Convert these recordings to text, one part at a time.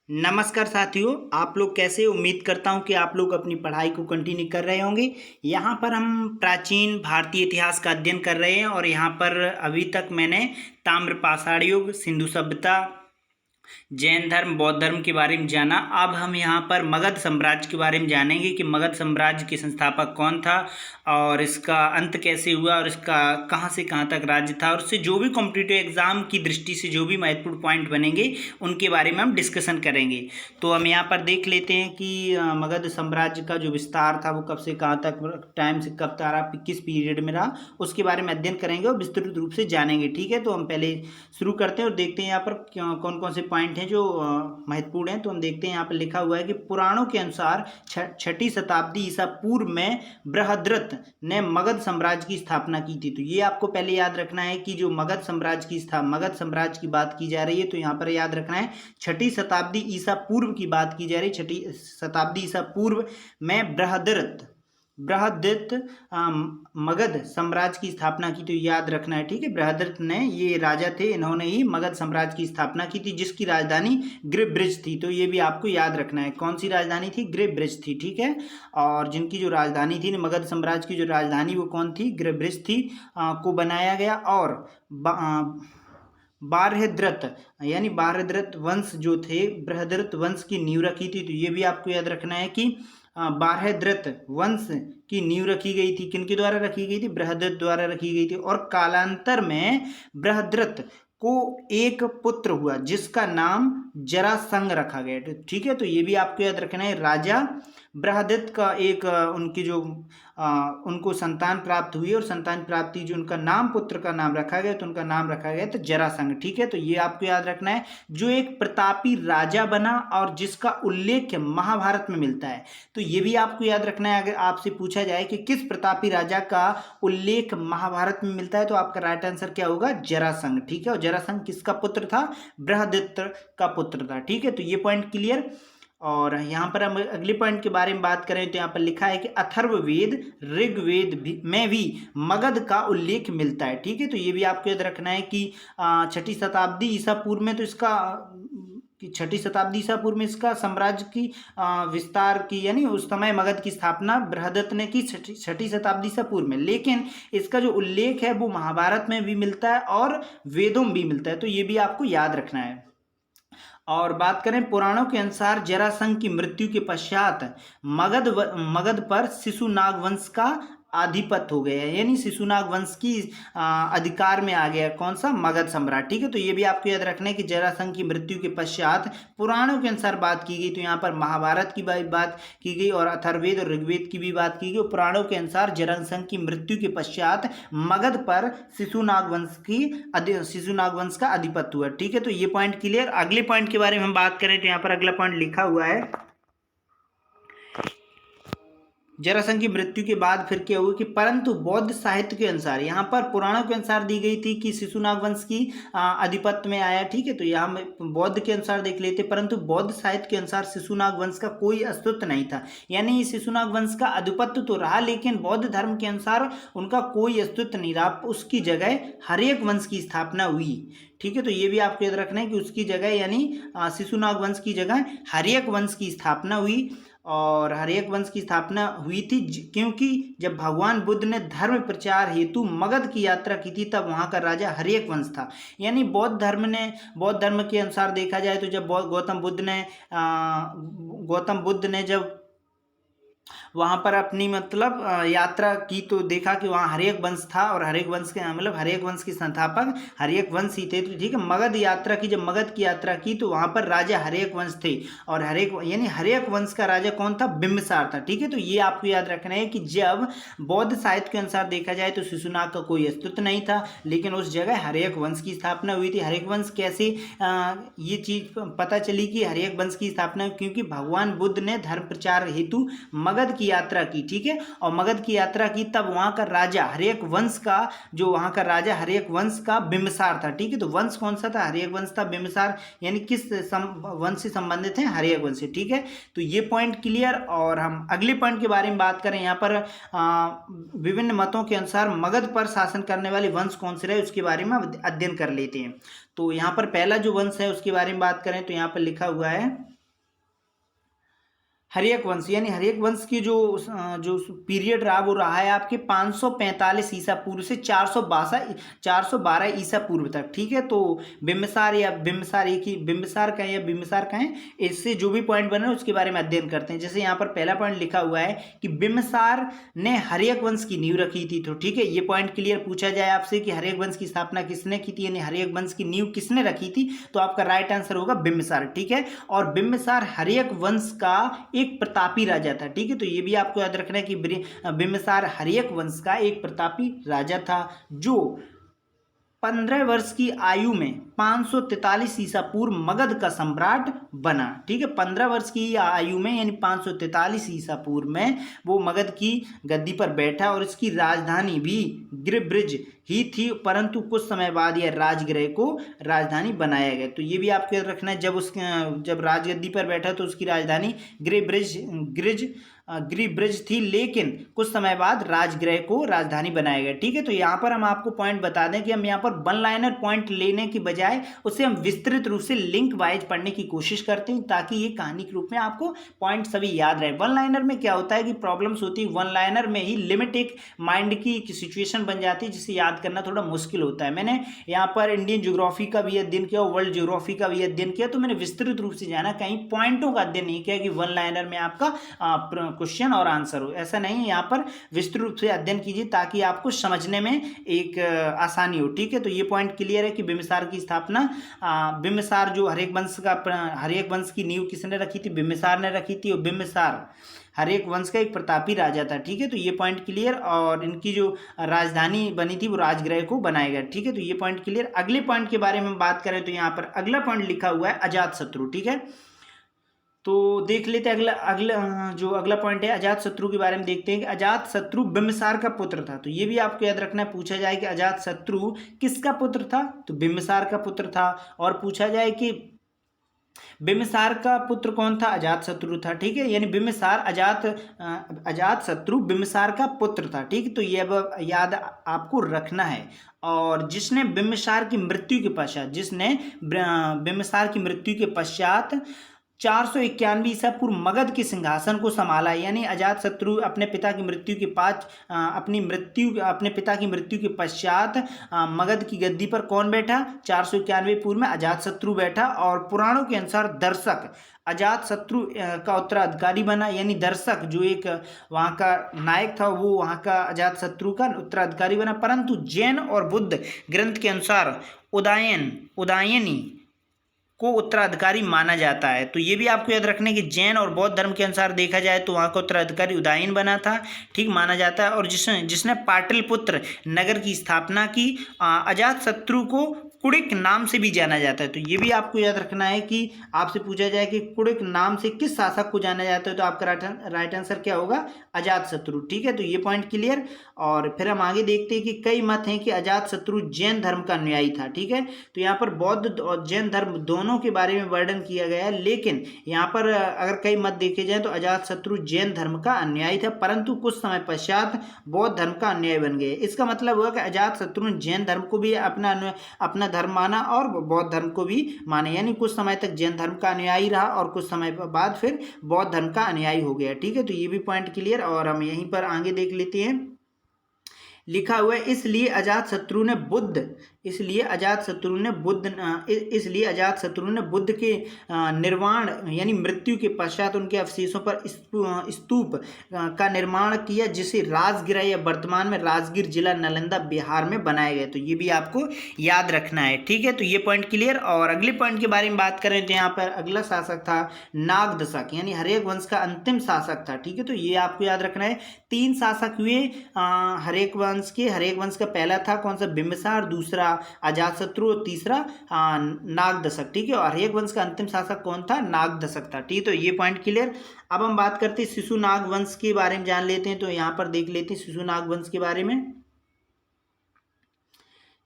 नमस्कार साथियों, आप लोग कैसे हो? उम्मीद करता हूँ कि आप लोग अपनी पढ़ाई को कंटिन्यू कर रहे होंगे। यहाँ पर हम प्राचीन भारतीय इतिहास का अध्ययन कर रहे हैं और यहाँ पर अभी तक मैंने ताम्र पाषाण युग, सिंधु सभ्यता, जैन धर्म, बौद्ध धर्म के बारे में जाना। अब हम यहाँ पर मगध साम्राज्य के बारे में जानेंगे कि मगध साम्राज्य के संस्थापक कौन था और इसका अंत कैसे हुआ और इसका कहाँ से कहाँ तक राज्य था, और उससे जो भी कॉम्पिटिटिव एग्जाम की दृष्टि से जो भी महत्वपूर्ण पॉइंट बनेंगे उनके बारे में हम डिस्कशन करेंगे। तो हम यहाँ पर देख लेते हैं कि मगध साम्राज्य का जो विस्तार था वो कब से कहाँ तक, टाइम से कब तक, किस पीरियड में रहा, उसके बारे में अध्ययन करेंगे और विस्तृत रूप से जानेंगे। ठीक है, तो हम पहले शुरू करते हैं और देखते हैं यहाँ पर कौन कौन से पॉइंट हैं जो महत्वपूर्ण हैं। तो हम देखते हैं यहाँ पर लिखा हुआ है कि पुराणों के अनुसार छठी शताब्दी ईसा पूर्व में बृहद्रथ ने मगध साम्राज्य की स्थापना की थी। तो ये आपको पहले याद रखना है कि जो मगध साम्राज्य की बात की जा रही है, तो यहाँ पर याद रखना है छठी शताब्दी ईसा पूर्व की बात की जा रही है। छठी शताब्दी ईसा पूर्व में बृहद्रथ मगध साम्राज्य की स्थापना की। तो याद रखना है, ठीक है। बृहद्रथ ने, ये राजा थे, इन्होंने ही मगध साम्राज्य की स्थापना की थी, जिसकी राजधानी गृहब्रज थी। तो ये भी आपको याद रखना है, कौन सी राजधानी थी? गृहब्रज थी, ठीक है। और जिनकी जो राजधानी थी, मगध साम्राज्य की जो राजधानी वो कौन थी? गृहब्रज थी, को बनाया गया। और बारहद्रथ यानी बारहद्रथ वंश जो थे, बृहद्रथ वंश की नींव रखी थी। तो ये भी आपको याद रखना है कि बारहद्रथ वंश की नींव रखी गई थी। किनके द्वारा रखी गई थी? बृहद्रथ द्वारा रखी गई थी। और कालांतर में बृहद्रथ को एक पुत्र हुआ जिसका नाम जरासंध रखा गया। ठीक है, तो ये भी आपको याद रखना है। राजा बृहद्रथ का एक उनकी जो उनको संतान प्राप्त हुई और संतान प्राप्ति जो उनका नाम, पुत्र का नाम रखा गया, तो उनका नाम रखा गया तो जरासंध। ठीक है, तो ये आपको याद रखना है, जो एक प्रतापी राजा बना और जिसका उल्लेख महाभारत में मिलता है। तो ये भी आपको याद रखना है। अगर आपसे पूछा जाए कि किस प्रतापी राजा का उल्लेख महाभारत में मिलता है, तो आपका राइट आंसर क्या होगा? जरासंध। ठीक है, और जरासंध किसका पुत्र था? बृहद्रथ का पुत्र था। ठीक है, तो ये पॉइंट क्लियर। और यहाँ पर हम अगले पॉइंट के बारे में बात करें तो यहाँ पर लिखा है कि अथर्ववेद, ऋग्वेद में भी मगध का उल्लेख मिलता है। ठीक है, तो ये भी आपको याद रखना है कि छठी शताब्दी ईसा पूर्व में, तो इसका छठी शताब्दी ईसा पूर्व में इसका साम्राज्य की विस्तार की, यानी उस समय मगध की स्थापना बृहद्रथ ने की छठी शताब्दी ईसा पूर्व में। लेकिन इसका जो उल्लेख है वो महाभारत में भी मिलता है और वेदों में भी मिलता है। तो ये भी आपको याद रखना है। और बात करें पुराणों के अनुसार, जरासंध की मृत्यु के पश्चात मगध पर शिशुनाग वंश का आधिपत्य हो गया, यानी शिशुनाग वंश की अधिकार में आ गया। कौन सा? मगध सम्राट। ठीक है, तो ये भी आपको याद रखना है कि जरासंध की मृत्यु के पश्चात पुराणों के अनुसार बात की गई, तो यहाँ पर महाभारत की बात की गई और अथर्ववेद और ऋग्वेद की भी बात की गई। और पुराणों के अनुसार जरासंध की मृत्यु के पश्चात मगध पर शिशुनाग वंश का आधिपत्य हुआ। ठीक है, तो ये पॉइंट क्लियर। अगले पॉइंट के बारे में हम बात करें तो यहाँ पर अगला पॉइंट लिखा हुआ है, जरासंध की मृत्यु के बाद फिर क्या हुआ कि परंतु बौद्ध साहित्य के अनुसार, यहाँ पर पुराणों के अनुसार दी गई थी कि शिशुनाग वंश की आधिपत्य में आया। ठीक है, तो यहाँ में बौद्ध के अनुसार देख लेते, परंतु बौद्ध साहित्य के अनुसार शिशुनाग वंश का कोई अस्तित्व नहीं था। यानी शिशुनाग वंश का आधिपत्य तो रहा, लेकिन बौद्ध धर्म के अनुसार उनका कोई अस्तित्व नहीं रहा। उसकी जगह हर्यक वंश की स्थापना हुई। ठीक है, तो ये भी आपको याद रखना है कि उसकी जगह, यानी शिशुनाग वंश की जगह हर्यक वंश की स्थापना हुई। और हर्यक वंश की स्थापना हुई थी क्योंकि जब भगवान बुद्ध ने धर्म प्रचार हेतु मगध की यात्रा की थी, तब वहाँ का राजा हर्यक वंश था। यानी बौद्ध धर्म के अनुसार देखा जाए तो जब गौतम बुद्ध ने जब वहाँ पर अपनी यात्रा की, तो देखा कि वहाँ हर्यक वंश था और हर्यक वंश के हर्यक वंश के संस्थापक हर्यक वंश ही थे। तो ठीक है, जब मगध की यात्रा की तो वहाँ पर राजा हर्यक वंश थे और हर्यक वंश का राजा कौन था? बिंबिसार था। ठीक है, तो ये आपको याद रखना है कि जब बौद्ध साहित्य के अनुसार देखा जाए तो शिशुनाग का कोई अस्तित्व नहीं था, लेकिन उस जगह हर्यक वंश की स्थापना हुई थी। हर्यक वंश कैसे ये चीज पता चली कि हर्यक वंश की स्थापना, क्योंकि भगवान बुद्ध ने धर्म प्रचार हेतु मगध की यात्रा की। ठीक है, और मगध की यात्रा की, तब वहां का राजा हर्यक वंश का बिंबिसार था। ठीक है, तो वंश कौन सा था? हर्यक वंश था। बिंबिसार यानी किस वंश से संबंधित है? हर्यक वंश से। ठीक है, तो ये पॉइंट क्लियर। और हम अगले पॉइंट के बारे में बात करें, यहाँ पर विभिन्न मतों के अनुसार मगध पर शासन करने वाले वंश कौन से रहे, उसके बारे में अध्ययन कर लेते हैं। तो यहाँ पर पहला जो वंश है उसके बारे में बात करें तो यहाँ पर लिखा हुआ है हर्यक वंश, यानी हर्यक वंश की जो पीरियड रहा वो रहा है आपके 545 ईसा पूर्व से 412 ईसा पूर्व तक। ठीक है, तो बिम्बिसार या बिम्बिसार एक ही बिम्बिसार कहें या बिम्बिसार कहें, इससे जो भी पॉइंट बने उसके बारे में अध्ययन करते हैं। जैसे यहाँ पर पहला पॉइंट लिखा हुआ है कि बिम्बिसार ने हर्यक वंश की नींव रखी थी। तो ठीक है, ये पॉइंट क्लियर पूछा जाए आपसे कि हर्यक वंश की स्थापना किसने की थी, यानी हर्यक वंश की नींव किसने रखी थी, तो आपका राइट आंसर होगा बिम्बिसार। ठीक है, और बिम्बिसार हर्यक वंश का एक प्रतापी राजा था। ठीक है, तो ये भी आपको याद रखना है कि बिम्बिसार हर्यक वंश का एक प्रतापी राजा था जो 15 वर्ष की आयु में 543 ईसा पूर्व मगध का सम्राट बना। ठीक है, 15 वर्ष की आयु में यानी 543 ईसा पूर्व में वो मगध की गद्दी पर बैठा और इसकी राजधानी भी गिरिब्रिज ही थी, परंतु कुछ समय बाद यह राजगृह को राजधानी बनाया गया। तो ये भी आपको याद रखना है, जब राजगद्दी पर बैठा तो उसकी राजधानी गिरिब्रिज थी, लेकिन कुछ समय बाद राजगृह को राजधानी बनाया गया। ठीक है, तो यहाँ पर हम आपको पॉइंट बता दें कि हम यहाँ पर वन लाइनर पॉइंट लेने की बजाय उसे हम विस्तृत रूप से लिंक वाइज पढ़ने की कोशिश करते हैं ताकि ये कहानी के रूप में आपको पॉइंट सभी याद रहे। वन लाइनर में क्या होता है कि प्रॉब्लम्स होती है, वन लाइनर में ही लिमिट एक माइंड की सिचुएशन बन जाती है जिसे याद करना थोड़ा मुश्किल होता है। मैंने यहाँ पर इंडियन ज्योग्राफी का भी अध्ययन किया और वर्ल्ड ज्योग्राफी का भी अध्ययन किया, तो मैंने विस्तृत रूप से जाना, कहीं पॉइंटों का अध्ययन नहीं किया कि वन लाइनर में आपका क्वेश्चन और आंसर हो, ऐसा नहीं है। यहाँ पर विस्तृत रूप से अध्ययन कीजिए ताकि आपको समझने में एक आसानी हो। ठीक है, तो ये पॉइंट क्लियर है कि बिम्बिसार की स्थापना बिम्बिसार जो हर्यक वंश की नींव किसने रखी थी, बिम्बिसार ने रखी थी, और बिम्बिसार हर्यक वंश का एक प्रतापी राजा था। ठीक है, तो ये पॉइंट क्लियर, और इनकी जो राजधानी बनी थी वो राजगृह को बनाया गया। ठीक है, तो ये पॉइंट क्लियर। अगले पॉइंट के बारे में बात करें तो यहाँ पर अगला पॉइंट लिखा हुआ है अजातशत्रु। ठीक है, तो देख लेते हैं अगला पॉइंट है अजातशत्रु के बारे में। देखते हैं कि अजातशत्रु बिम्बिसार का पुत्र था। तो ये भी आपको याद रखना है, पूछा जाए कि अजातशत्रु किसका पुत्र था, तो बिम्बिसार का पुत्र था। और पूछा जाए कि बिम्बिसार का पुत्र कौन था, अजातशत्रु था। ठीक है, यानी अजातशत्रु बिम्बिसार का पुत्र था। ठीक है, तो ये अब याद आपको रखना है। और जिसने बिम्बिसार की मृत्यु के पश्चात 491 ईसा पूर्व मगध के सिंहासन को संभाला। यानी अजातशत्रु अपने पिता की मृत्यु के पश्चात मगध की गद्दी पर कौन बैठा, 491 पूर्व में अजातशत्रु बैठा। और पुराणों के अनुसार दर्शक अजातशत्रु का उत्तराधिकारी बना, यानी दर्शक जो एक वहाँ का नायक था वो वहाँ का अजातशत्रु का उत्तराधिकारी बना। परंतु जैन और बुद्ध ग्रंथ के अनुसार उदयनी को उत्तराधिकारी माना जाता है। तो ये भी आपको याद रखने कि जैन और बौद्ध धर्म के अनुसार देखा जाए तो वहाँ का उत्तराधिकारी उदयन बना था, ठीक माना जाता है। और जिसने पाटलिपुत्र नगर की स्थापना की। अजातशत्रु को कुड़िक नाम से भी जाना जाता है। तो ये भी आपको याद रखना है कि आपसे पूछा जाए कि कुड़िक नाम से किस शासक को जाना जाता है, तो आपका राइट आंसर क्या होगा, अजातशत्रु। ठीक है, तो ये पॉइंट क्लियर। और फिर हम आगे देखते हैं कि कई मत हैं कि अजातशत्रु जैन धर्म का अनुयायी था। ठीक है, तो यहाँ पर बौद्ध और जैन धर्म दोनों के बारे में वर्णन किया गया है, लेकिन यहाँ पर अगर कई मत देखे जाए तो अजातशत्रु जैन धर्म का अनुयायी था, परंतु कुछ समय पश्चात बौद्ध धर्म का अनुयायी बन गए। इसका मतलब हुआ कि अजातशत्रु ने जैन धर्म को भी अपना धर्म माना और बौद्ध धर्म को भी माने, यानी कुछ समय तक जैन धर्म का अनुयायी रहा और कुछ समय बाद फिर बौद्ध धर्म का अनुयायी हो गया। ठीक है, तो ये भी पॉइंट क्लियर। और हम यहीं पर आगे देख लेते हैं, लिखा हुआ है इसलिए अजातशत्रु ने बुद्ध के निर्वाण यानी मृत्यु के पश्चात उनके अवशेषों पर स्तूप का निर्माण किया, जिसे राजगृह या वर्तमान में राजगीर जिला नालंदा बिहार में बनाया गया। तो ये भी आपको याद रखना है। ठीक है, तो ये पॉइंट क्लियर। और अगले पॉइंट के बारे में बात करें तो यहाँ पर अगला शासक था नागदशक, यानी हर्यक वंश का अंतिम शासक था। ठीक है, तो ये आपको याद रखना है। 3 शासक हुए हर्यक वंश का पहला था कौन सा, बिम्बिसार, दूसरा अजातशत्रु और तीसरा नागदशक। ठीक है, और हर्यक वंश का अंतिम शासक कौन था, नागदशक था। ठीक है, तो ये पॉइंट क्लियर। अब हम बात करते हैं शिशुनाग वंश के बारे में, जान लेते हैं। तो यहाँ पर देख लेते हैं शिशुनाग वंश के बारे में।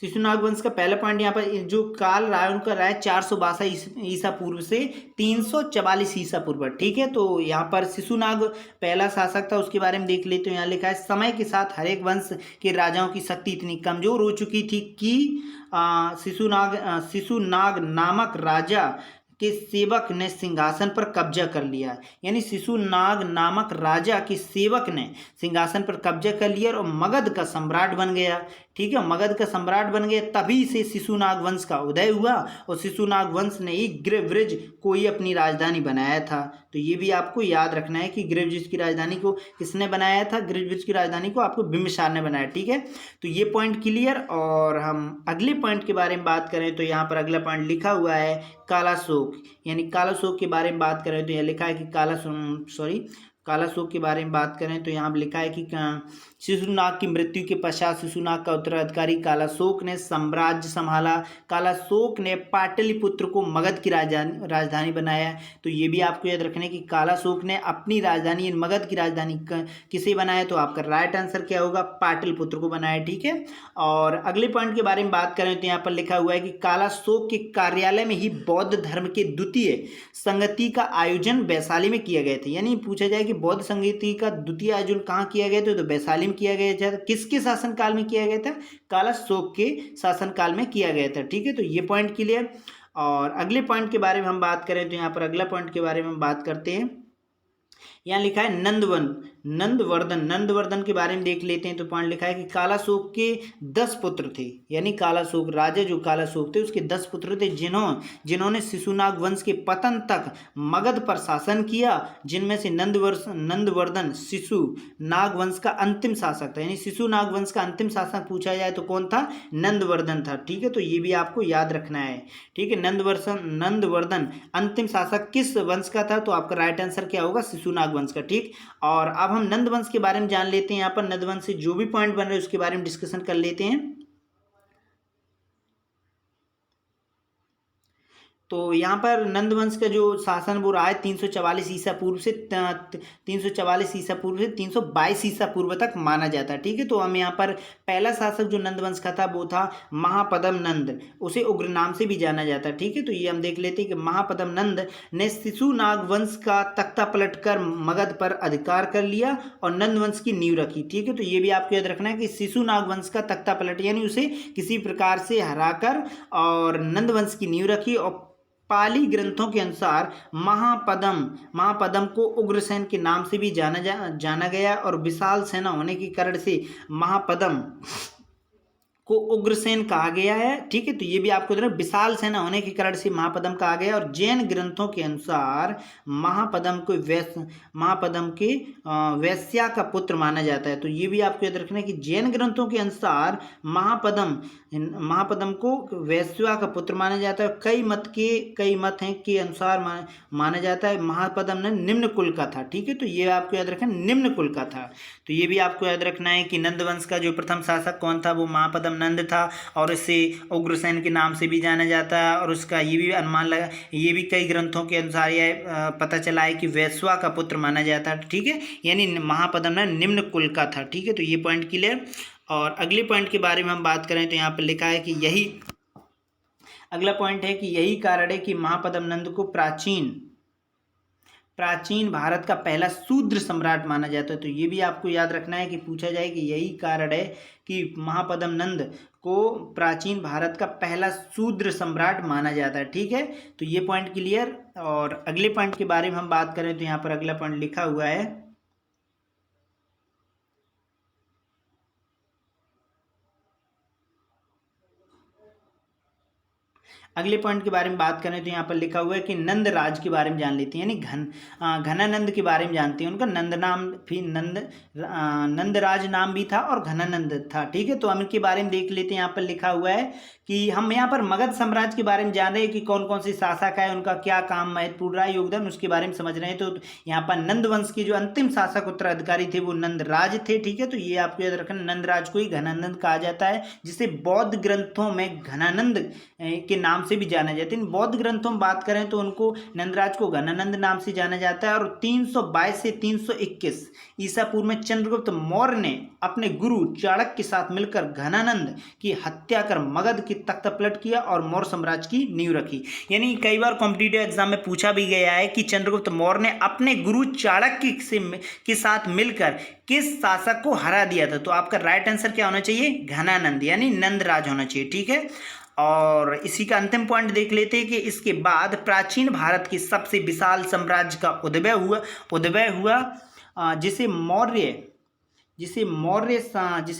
शिशुनाग वंश का पहला पॉइंट यहाँ पर जो काल रहा है उनका रहा है 462 ईसा पूर्व से 344 ईसा पूर्व। ठीक है, तो यहाँ पर शिशुनाग पहला शासक था, उसके बारे में देख लेते हैं। यहाँ लिखा है समय के साथ हर्यक वंश के राजाओं की शक्ति इतनी कमजोर हो चुकी थी कि शिशुनाग नामक राजा के सेवक ने सिंहासन पर कब्जा कर लिया, यानी शिशुनाग नामक राजा के सेवक ने सिंहासन पर कब्जा कर लिया और मगध का सम्राट बन गया। ठीक है, मगध का सम्राट बन गया, तभी से शिशुनाग वंश का उदय हुआ और शिशुनाग वंश ने ही गृहवृज को ही अपनी राजधानी बनाया था। तो ये भी आपको याद रखना है कि गृहवृज की राजधानी को किसने बनाया था, गृहवृज की राजधानी को आपको बिंबिसार ने बनाया। ठीक है, तो ये पॉइंट क्लियर। और हम अगले पॉइंट के बारे में बात करें तो यहाँ पर अगला पॉइंट लिखा हुआ है कालाशोक, यानी कालाशोक के बारे में बात करें तो यह लिखा है कि कालाशोक के बारे में बात करें तो यहाँ पर लिखा है कि शिशुनाग की मृत्यु के पश्चात शिशुनाग का उत्तराधिकारी कालाशोक ने साम्राज्य संभाला। कालाशोक ने पाटलिपुत्र को मगध की राजधानी बनाया। तो ये भी आपको याद रखना है कि कालाशोक ने अपनी राजधानी मगध की राजधानी किसे बनाया, तो आपका राइट आंसर क्या होगा, पाटलिपुत्र को बनाया। ठीक है, और अगले पॉइंट के बारे में बात करें तो यहाँ पर लिखा हुआ है कि कालाशोक के कार्यालय में ही बौद्ध धर्म के द्वितीय संगति का आयोजन वैशाली में किया गया था। यानी पूछा जाए कि बौद्ध संगति का द्वितीय आयोजन कहाँ किया गया था, तो वैशाली में किया गया था। किसके शासनकाल में किया गया था, कालाशोक के शासनकाल में किया गया था। ठीक है, तो ये पॉइंट क्लियर। और अगले पॉइंट के बारे में हम बात करें तो यहाँ पर अगला पॉइंट के बारे में हम बात करते हैं। यहाँ लिखा है नंदवर्धन के बारे में देख लेते हैं। तो पॉइंट लिखा है कि कालाशोक के 10 पुत्र थे, यानी कालाशोक राजा जो कालाशोक थे उसके 10 पुत्र थे जिन्होंने शिशुनाग वंश के पतन तक मगध पर शासन किया, जिनमें से नंदवर्धन शिशुनाग वंश का अंतिम शासक था। यानी शिशुनाग वंश का अंतिम शासक पूछा जाए तो कौन था, नंदवर्धन था। ठीक है, तो ये भी आपको याद रखना है। ठीक है, नंदवर्धन अंतिम शासक किस वंश का था, तो आपका राइट आंसर क्या होगा, शिशुनाग वंश का। ठीक, और अब हम नंद वंश के बारे में जान लेते हैं। यहाँ पर नंद वंश से जो भी पॉइंट बन रहे हैं उसके बारे में डिस्कशन कर लेते हैं। तो यहाँ पर नंद वंश का जो शासन वो रहा है 344 ईसा पूर्व से 322 ईसा पूर्व तक माना जाता है। ठीक है, तो हम यहाँ पर पहला शासक जो नंद वंश का था वो था महापद्म नंद, उसे उग्र नाम से भी जाना जाता है। ठीक है, तो ये हम देख लेते हैं कि महापद्म नंद ने शिशुनाग वंश का तख्ता पलटकर मगध पर अधिकार कर लिया और नंद वंश की नींव रखी। ठीक है, तो ये भी आपको याद रखना है कि शिशुनाग वंश का तख्ता पलट यानी उसे किसी प्रकार से हराकर और नंद वंश की नींव रखी। और पाली ग्रंथों के अनुसार महापद्म को उग्रसेन के नाम से भी जाना गया और विशाल सेना होने के कारण से महापद्म को उग्रसेन कहा गया है। ठीक है, तो ये भी आपको विशाल सेना होने के कारण से महापद्म कहा गया। और जैन ग्रंथों के अनुसार महापद्म के वैश्या का पुत्र माना जाता है। तो ये भी आपको याद रखना है कि जैन ग्रंथों के अनुसार महापद्म को वैश्या का पुत्र माना जाता है। कई मत हैं के अनुसार माना जाता है महापद्म ने निम्न कुल का था। ठीक है, तो ये आपको याद रखना, निम्न कुल का था। तो ये भी आपको याद रखना है कि नंद वंश का जो प्रथम शासक कौन था, वो महापद्म नंद था और इसे उग्रसेन के नाम से भी जाना जाता है। और उसका ये भी अनुमान लगा, ये भी कई ग्रंथों के अनुसार यह पता चला है कि वैश्वा का पुत्र माना जाता है। ठीक है, यानी महापद्म ने निम्न कुल का था। ठीक है, तो ये पॉइंट क्लियर। और अगले पॉइंट के बारे में हम बात करें तो यहाँ पर लिखा है कि अगला पॉइंट है कि यही कारण है कि महापद्म नंद को प्राचीन भारत का पहला शूद्र सम्राट माना जाता है। तो ये भी आपको याद रखना है कि पूछा जाए कि यही कारण है कि महापद्म नंद को प्राचीन भारत का पहला शूद्र सम्राट माना जाता है। ठीक है, तो ये पॉइंट क्लियर। और अगले पॉइंट के बारे में हम बात करें तो यहाँ पर अगला पॉइंट लिखा हुआ है। अगले पॉइंट के बारे में बात करें तो यहाँ पर लिखा हुआ है कि नंद राज के बारे में जान लेते हैं, यानी घनानंद के बारे में जानते हैं। उनका नंद नाम भी नंदराज नाम भी था और घनानंद था। ठीक है, तो हम इनके बारे में देख लेते हैं। यहाँ पर लिखा हुआ है कि हम यहाँ पर मगध साम्राज्य के बारे में जान रहे हैं कि कौन कौन से शासक है, उनका क्या काम महत्वपूर्ण रहा, योगदान, उसके बारे में समझ रहे हैं। तो यहाँ पर नंद वंश के जो अंतिम शासक उत्तराधिकारी थे वो नंदराज थे। ठीक है, तो ये आपको याद रखना, नंदराज को ही घनानंद कहा जाता है, जिसे बौद्ध ग्रंथों में घनानंद के नाम से भी जाना जाता है। इन बौद्ध ग्रंथों में बात करें तो उनको नंदराज को घनानंद नाम से जाना जाता है। और 322 से 321 ईसा पूर्व में चंद्रगुप्त मौर्य ने अपने गुरु चाणक्य के साथ मिलकर घनानंद की हत्या कर मगध की तख्ता पलट किया और मौर्य साम्राज्य की नींव रखी। यानी कई बार कॉम्पिटिटिव एग्जाम में पूछा भी गया है कि चंद्रगुप्त मौर्य ने अपने गुरु चाणक्य के साथ मिलकर किस शासक को हरा दिया था। तो आपका राइट आंसर क्या होना चाहिए, घनानंद, यानी नंदराज होना चाहिए। ठीक है, और इसी का अंतिम पॉइंट देख लेते हैं कि इसके बाद प्राचीन भारत के सबसे विशाल साम्राज्य का उदय हुआ जिसे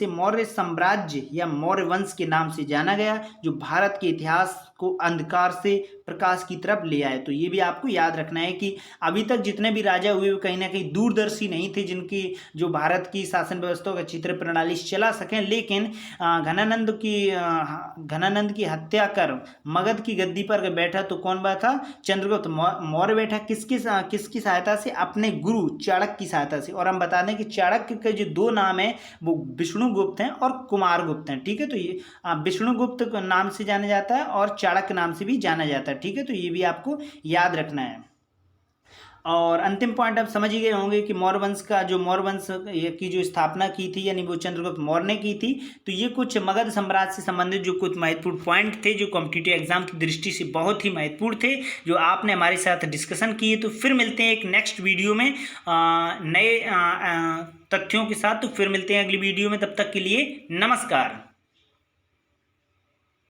मौर्य साम्राज्य या मौर्य वंश के नाम से जाना गया, जो भारत के इतिहास को अंधकार से प्रकाश की तरफ ले आए। तो ये भी आपको याद रखना है कि अभी तक जितने भी राजा हुए वो कहीं ना कहीं दूरदर्शी नहीं थे, जिनकी जो भारत की शासन व्यवस्था का चित्र प्रणाली चला सकें, लेकिन घनानंद की हत्या कर मगध की गद्दी पर बैठा तो कौन बैठा? चंद्रगुप्त मौर्य बैठा। किसकी सहायता से? अपने गुरु चाणक्य की सहायता से। और हम बता दें कि चाणक्य के जो दो नाम है वो विष्णुगुप्त हैं और कुमारगुप्त हैं, ठीक है। तो ये विष्णुगुप्त नाम से जाना जाता है और चाणक्य नाम से भी जाना जाता है, ठीक है। तो ये भी आपको याद रखना है। और अंतिम पॉइंट आप समझ ही गए होंगे कि मौर्य वंश की जो स्थापना की थी यानी वो चंद्रगुप्त मौर्य ने की थी। तो ये कुछ मगध साम्राज्य से संबंधित जो कुछ महत्वपूर्ण पॉइंट थे, जो कॉम्पिटिटिव एग्जाम की दृष्टि से बहुत ही महत्वपूर्ण थे, जो आपने हमारे साथ डिस्कशन किए। तो फिर मिलते हैं एक नेक्स्ट वीडियो में नए तथ्यों के साथ। तो फिर मिलते हैं अगली वीडियो में, तब तक के लिए नमस्कार।